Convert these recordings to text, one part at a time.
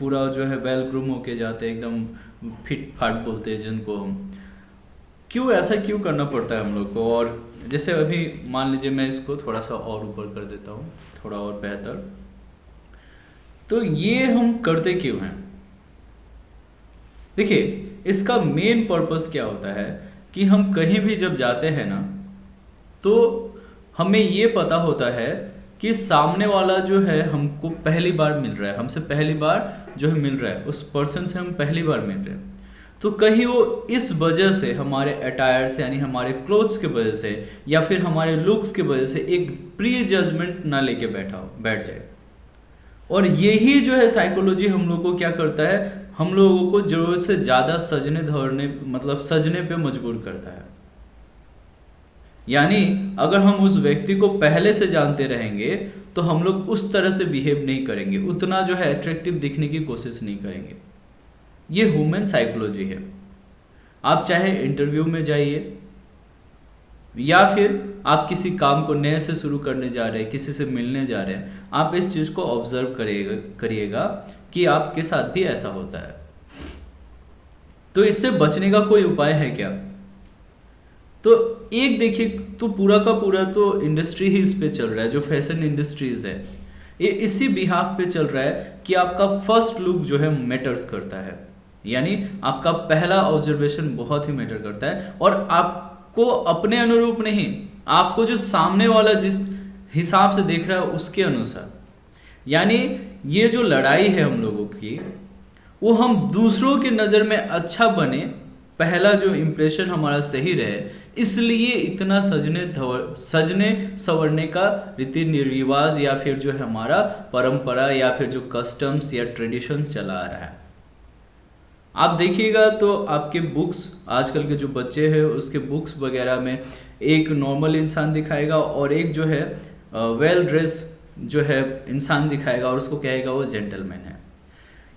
पूरा जो है वेल ग्रूम होके जाते हैं, एकदम फिट फाट बोलते हैं जिनको हम। क्यों ऐसा क्यों करना पड़ता है हम लोग को? और जैसे अभी मान लीजिए मैं इसको थोड़ा सा और ऊपर कर देता हूँ, थोड़ा और बेहतर। तो ये हम करते क्यों हैं? देखिए, इसका मेन पर्पस क्या होता है कि हम कहीं भी जब जाते हैं ना, तो हमें ये पता होता है कि सामने वाला जो है हमको पहली बार मिल रहा है, हमसे पहली बार जो है मिल रहा है, उस पर्सन से हम पहली बार मिल रहे हैं। तो कहीं वो इस वजह से, हमारे अटायर से यानी हमारे क्लोथ्स के वजह से या फिर हमारे लुक्स के वजह से एक प्री जजमेंट ना लेके बैठ जाए। और यही जो है साइकोलॉजी हम लोग को क्या करता है, हम लोगों को जरूरत से ज़्यादा सजने धरने, मतलब सजने पे मजबूर करता है। यानी अगर हम उस व्यक्ति को पहले से जानते रहेंगे तो हम लोग उस तरह से बिहेव नहीं करेंगे, उतना जो है अट्रैक्टिव दिखने की कोशिश नहीं करेंगे। ये ह्यूमन साइकोलॉजी है। आप चाहे इंटरव्यू में जाइए या फिर आप किसी काम को नए से शुरू करने जा रहे हैं, किसी से मिलने जा रहे हैं, आप इस चीज़ को ऑब्जर्व करिएगा कि आपके साथ भी ऐसा होता है। तो इससे बचने का कोई उपाय है क्या? तो एक देखिए, तो पूरा का पूरा तो इंडस्ट्री ही इस पे चल रहा है, जो फैशन इंडस्ट्रीज है ये इसी बिहाफ पे चल रहा है कि आपका फर्स्ट लुक जो है मैटर्स करता है। यानी आपका पहला ऑब्जर्वेशन बहुत ही मैटर करता है, और आपको अपने अनुरूप नहीं, आपको जो सामने वाला जिस हिसाब से देख रहा है उसके अनुसार। यानी ये जो लड़ाई है हम लोगों की, वो हम दूसरों की नज़र में अच्छा बने, पहला जो इम्प्रेशन हमारा सही रहे, इसलिए इतना सजने संवरने का रीति रिवाज या फिर जो है हमारा परंपरा या फिर जो कस्टम्स या ट्रेडिशंस चला आ रहा है। आप देखिएगा तो आपके बुक्स, आजकल के जो बच्चे हैं उसके बुक्स वगैरह में एक नॉर्मल इंसान दिखाएगा और एक जो है वेल ड्रेस जो है इंसान दिखाएगा और उसको कहेगा वो जेंटलमैन है।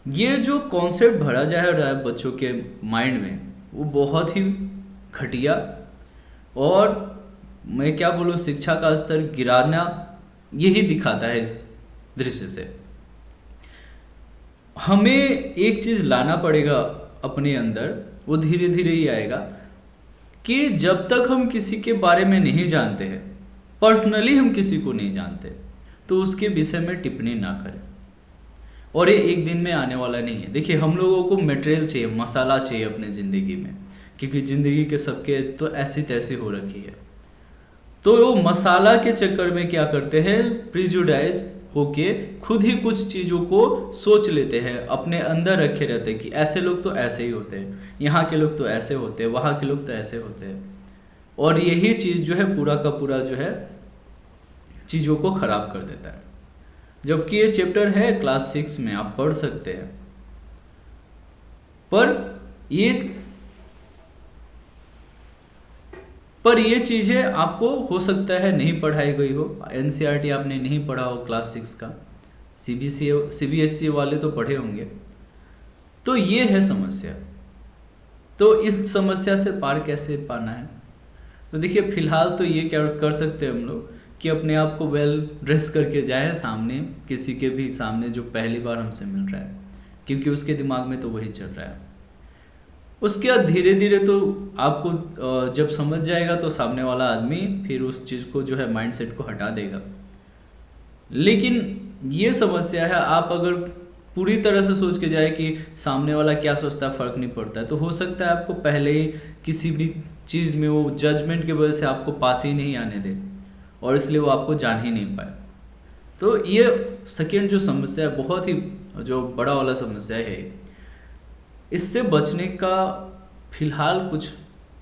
ये जो कॉन्सेप्ट भरा जा रहा है बच्चों के माइंड में, वो बहुत ही घटिया, और मैं क्या बोलूँ, शिक्षा का स्तर गिराना यही दिखाता है इस दृश्य से। हमें एक चीज़ लाना पड़ेगा अपने अंदर, वो धीरे धीरे ही आएगा, कि जब तक हम किसी के बारे में नहीं जानते हैं, पर्सनली हम किसी को नहीं जानते, तो उसके विषय में टिप्पणी ना करें। और ये एक दिन में आने वाला नहीं है। देखिए, हम लोगों को मटेरियल चाहिए, मसाला चाहिए अपने ज़िंदगी में, क्योंकि ज़िंदगी के सबके तो ऐसी तैसी हो रखी है। तो वो मसाला के चक्कर में क्या करते हैं, प्रिजुडाइज होके खुद ही कुछ चीज़ों को सोच लेते हैं, अपने अंदर रखे रहते हैं कि ऐसे लोग तो ऐसे ही होते हैं, यहाँ के लोग तो ऐसे होते हैं, वहाँ के लोग तो ऐसे होते हैं। और यही चीज़ जो है पूरा का पूरा जो है चीज़ों को ख़राब कर देता है। जबकि ये चैप्टर है क्लास 6 में, आप पढ़ सकते हैं, पर ये चीज़ें आपको हो सकता है नहीं पढ़ाई गई हो, एनसीईआरटी आपने नहीं पढ़ा हो क्लास 6 का, सीबीएसई वाले तो पढ़े होंगे। तो ये है समस्या। तो इस समस्या से पार कैसे पाना है? तो देखिए, फिलहाल तो ये क्या कर सकते हैं हम लोग कि अपने आप को वेल ड्रेस करके जाए सामने, किसी के भी सामने जो पहली बार हमसे मिल रहा है, क्योंकि उसके दिमाग में तो वही चल रहा है। उसके बाद धीरे धीरे तो आपको जब समझ जाएगा तो सामने वाला आदमी फिर उस चीज़ को जो है माइंडसेट को हटा देगा। लेकिन ये समस्या है, आप अगर पूरी तरह से सोच के जाए कि सामने वाला क्या सोचता है फ़र्क नहीं पड़ता है, तो हो सकता है आपको पहले ही किसी भी चीज़ में वो जजमेंट की वजह से आपको पास ही नहीं आने दे, और इसलिए वो आपको जान ही नहीं पाए। तो ये सेकेंड जो समस्या है, बहुत ही जो बड़ा वाला समस्या है, इससे बचने का फ़िलहाल कुछ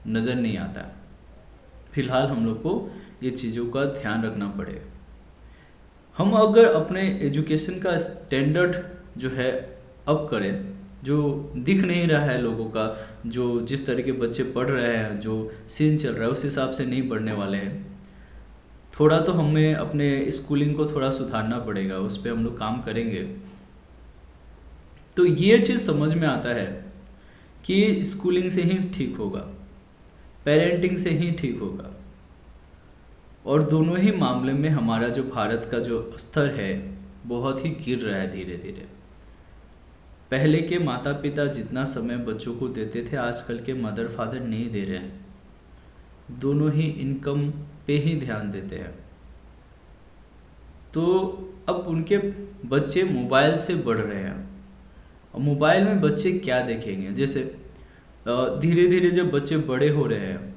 नज़र नहीं आता है। फ़िलहाल हम लोग को ये चीज़ों का ध्यान रखना पड़ेगा। हम अगर अपने एजुकेशन का स्टैंडर्ड जो है अप करें, जो दिख नहीं रहा है लोगों का, जो जिस तरह के बच्चे पढ़ रहे हैं, जो सीन चल रहा है उस हिसाब से नहीं पढ़ने वाले हैं, थोड़ा तो हमें अपने स्कूलिंग को थोड़ा सुधारना पड़ेगा, उस पर हम लोग काम करेंगे। तो ये चीज़ समझ में आता है कि स्कूलिंग से ही ठीक होगा, पेरेंटिंग से ही ठीक होगा, और दोनों ही मामले में हमारा जो भारत का जो स्तर है बहुत ही गिर रहा है धीरे धीरे। पहले के माता पिता जितना समय बच्चों को देते थे आजकल के मदर फादर नहीं दे रहे हैं। दोनों ही इनकम पे ही ध्यान देते हैं। तो अब उनके बच्चे मोबाइल से बढ़ रहे हैं। और मोबाइल में बच्चे क्या देखेंगे, जैसे धीरे धीरे जब बच्चे बड़े हो रहे हैं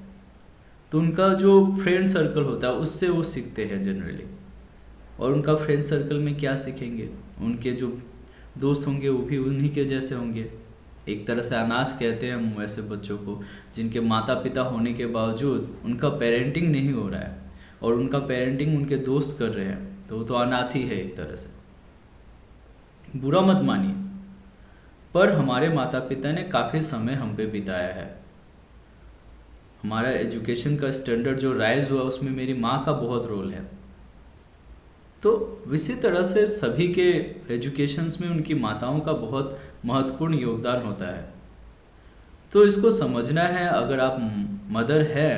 तो उनका जो फ्रेंड सर्कल होता है उससे वो सीखते हैं जनरली। और उनका फ्रेंड सर्कल में क्या सीखेंगे, उनके जो दोस्त होंगे वो भी उन्हीं के जैसे होंगे। एक तरह से अनाथ कहते हैं हम वैसे बच्चों को, जिनके माता पिता होने के बावजूद उनका पेरेंटिंग नहीं हो रहा है और उनका पेरेंटिंग उनके दोस्त कर रहे हैं, तो वो तो अनाथ ही है एक तरह से। बुरा मत मानिए, पर हमारे माता पिता ने काफ़ी समय हम पे बिताया है। हमारा एजुकेशन का स्टैंडर्ड जो राइज हुआ उसमें मेरी माँ का बहुत रोल है। तो इसी तरह से सभी के एजुकेशंस में उनकी माताओं का बहुत महत्वपूर्ण योगदान होता है। तो इसको समझना है। अगर आप मदर है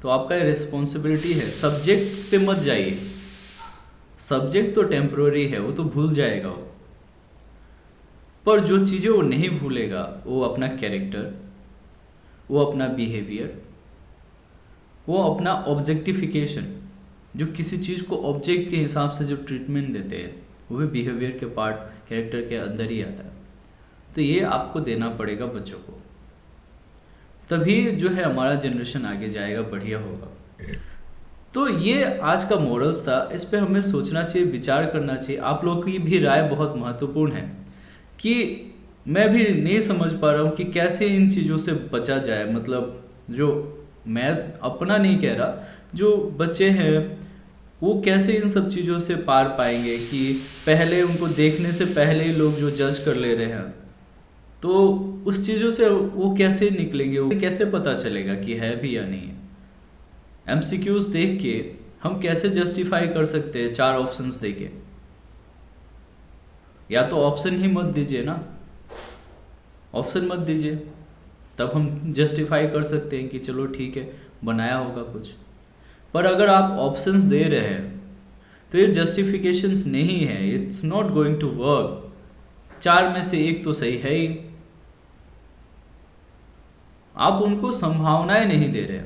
तो आपका रिस्पॉन्सिबिलिटी है। सब्जेक्ट पे मत जाइए, सब्जेक्ट तो टेम्पररी है, वो तो भूल जाएगा वो। पर जो चीज़ें वो नहीं भूलेगा वो अपना कैरेक्टर, वो अपना बिहेवियर, वो अपना ऑब्जेक्टिफिकेशन, जो किसी चीज़ को ऑब्जेक्ट के हिसाब से जो ट्रीटमेंट देते हैं वो भी बिहेवियर के पार्ट, कैरेक्टर के अंदर ही आता है। तो ये आपको देना पड़ेगा बच्चों को, तभी जो है हमारा जनरेशन आगे जाएगा, बढ़िया होगा। तो ये आज का मोरल्स था। इस पे हमें सोचना चाहिए, विचार करना चाहिए। आप लोग की भी राय बहुत महत्वपूर्ण है कि मैं भी नहीं समझ पा रहा हूँ कि कैसे इन चीज़ों से बचा जाए। मतलब जो मैं अपना नहीं कह रहा, जो बच्चे हैं वो कैसे इन सब चीज़ों से पार पाएंगे कि पहले उनको देखने से पहले ही लोग जो जज कर ले रहे हैं, तो उस चीज़ों से वो कैसे निकलेंगे, वो कैसे पता चलेगा कि है भी या नहीं है। एमसीक्यूज देख के हम कैसे जस्टिफाई कर सकते हैं 4 ऑप्शंस देके। या तो ऑप्शन ही मत दीजिए ना, ऑप्शन मत दीजिए, तब हम जस्टिफाई कर सकते हैं कि चलो ठीक है बनाया होगा कुछ। पर अगर आप ऑप्शंस दे रहे हैं तो ये जस्टिफिकेशंस नहीं है, it's not going to work. 4 में से एक तो सही है ही। आप उनको संभावनाएं नहीं दे रहे,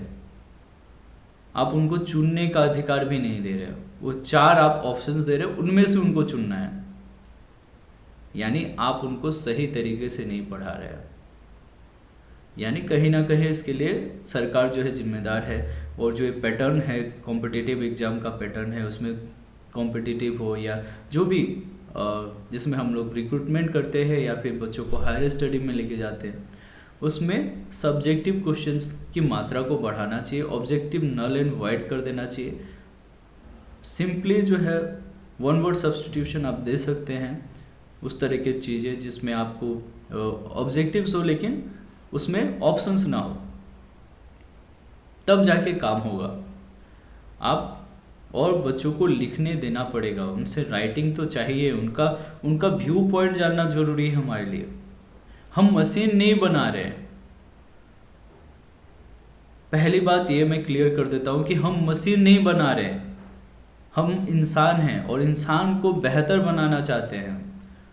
आप उनको चुनने का अधिकार भी नहीं दे रहे। वो 4 आप ऑप्शंस दे रहे हो, उनमें से उनको चुनना है, यानी आप उनको सही तरीके से नहीं पढ़ा रहे हैं। यानी कहीं ना कहीं इसके लिए सरकार जो है जिम्मेदार है। और जो ये पैटर्न है कॉम्पिटिटिव एग्ज़ाम का पैटर्न है, उसमें कॉम्पिटिटिव हो या जो भी जिसमें हम लोग रिक्रूटमेंट करते हैं या फिर बच्चों को हायर स्टडी में लेके जाते हैं, उसमें सब्जेक्टिव क्वेश्चंस की मात्रा को बढ़ाना चाहिए, ऑब्जेक्टिव नल एंड वाइड कर देना चाहिए। सिंपली जो है 1 वर्ड सब्स्टिट्यूशन आप दे सकते हैं, उस तरह की चीज़ें जिसमें आपको ऑब्जेक्टिव्स हो लेकिन उसमें ऑप्शंस ना हो, तब जाके काम होगा। आप और बच्चों को लिखने देना पड़ेगा, उनसे राइटिंग तो चाहिए, उनका व्यू पॉइंट जानना जरूरी है हमारे लिए। हम मशीन नहीं बना रहे हैं। पहली बात ये मैं क्लियर कर देता हूँ कि हम मशीन नहीं बना रहे हैं, हम इंसान हैं और इंसान को बेहतर बनाना चाहते हैं।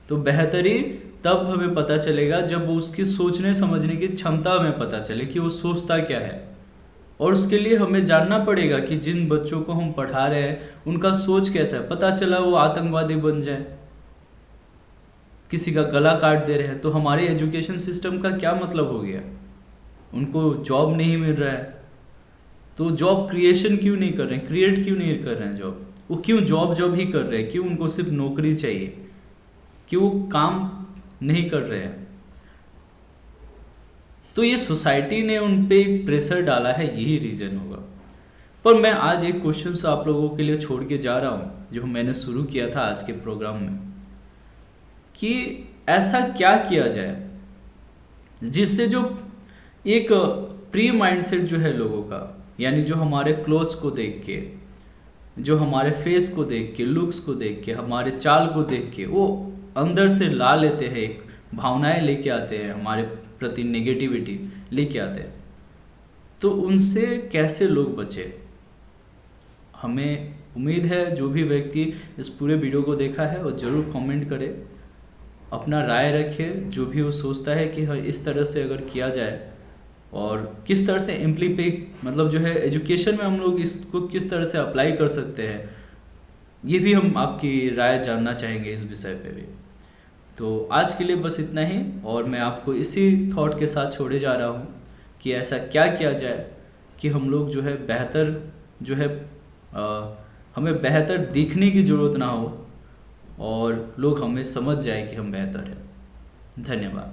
तो बेहतरी तब हमें पता चलेगा जब उसकी सोचने समझने की क्षमता हमें पता चले कि वो सोचता क्या है। और उसके लिए हमें जानना पड़ेगा कि जिन बच्चों को हम पढ़ा रहे हैं उनका सोच कैसा है। पता चला वो आतंकवादी बन जाए, किसी का गला काट दे रहे हैं, तो हमारे एजुकेशन सिस्टम का क्या मतलब हो गया। उनको जॉब नहीं मिल रहा है तो जॉब क्रिएशन क्यों नहीं कर रहे हैं, क्रिएट क्यों नहीं कर रहे हैं जॉब, वो क्यों जॉब ही कर रहे हैं, क्यों उनको सिर्फ नौकरी चाहिए, क्यों काम नहीं कर रहे हैं। तो ये सोसाइटी ने उन पे एक प्रेशर डाला है, यही रीज़न होगा। पर मैं आज एक क्वेश्चन से आप लोगों के लिए छोड़ के जा रहा हूँ जो मैंने शुरू किया था आज के प्रोग्राम में, कि ऐसा क्या किया जाए जिससे जो एक प्री माइंडसेट जो है लोगों का, यानी जो हमारे क्लोथ्स को देख के, जो हमारे फेस को देख के, लुक्स को देख के, हमारे चाल को देख के वो अंदर से ला लेते हैं, एक भावनाएं लेके आते हैं, हमारे प्रति नेगेटिविटी लेके आते हैं। तो उनसे कैसे लोग बचे। हमें उम्मीद है जो भी व्यक्ति इस पूरे वीडियो को देखा है वो ज़रूर कमेंट करे अपना राय रखे, जो भी वो सोचता है कि हाँ इस तरह से अगर किया जाए और किस तरह से इम्प्लीमेंट, मतलब जो है एजुकेशन में हम लोग इसको किस तरह से अप्लाई कर सकते हैं, ये भी हम आपकी राय जानना चाहेंगे इस विषय पे भी। तो आज के लिए बस इतना ही, और मैं आपको इसी थॉट के साथ छोड़े जा रहा हूँ कि ऐसा क्या किया जाए कि हम लोग जो है बेहतर, जो है हमें बेहतर दिखने की ज़रूरत ना हो और लोग हमें समझ जाए कि हम बेहतर हैं। धन्यवाद।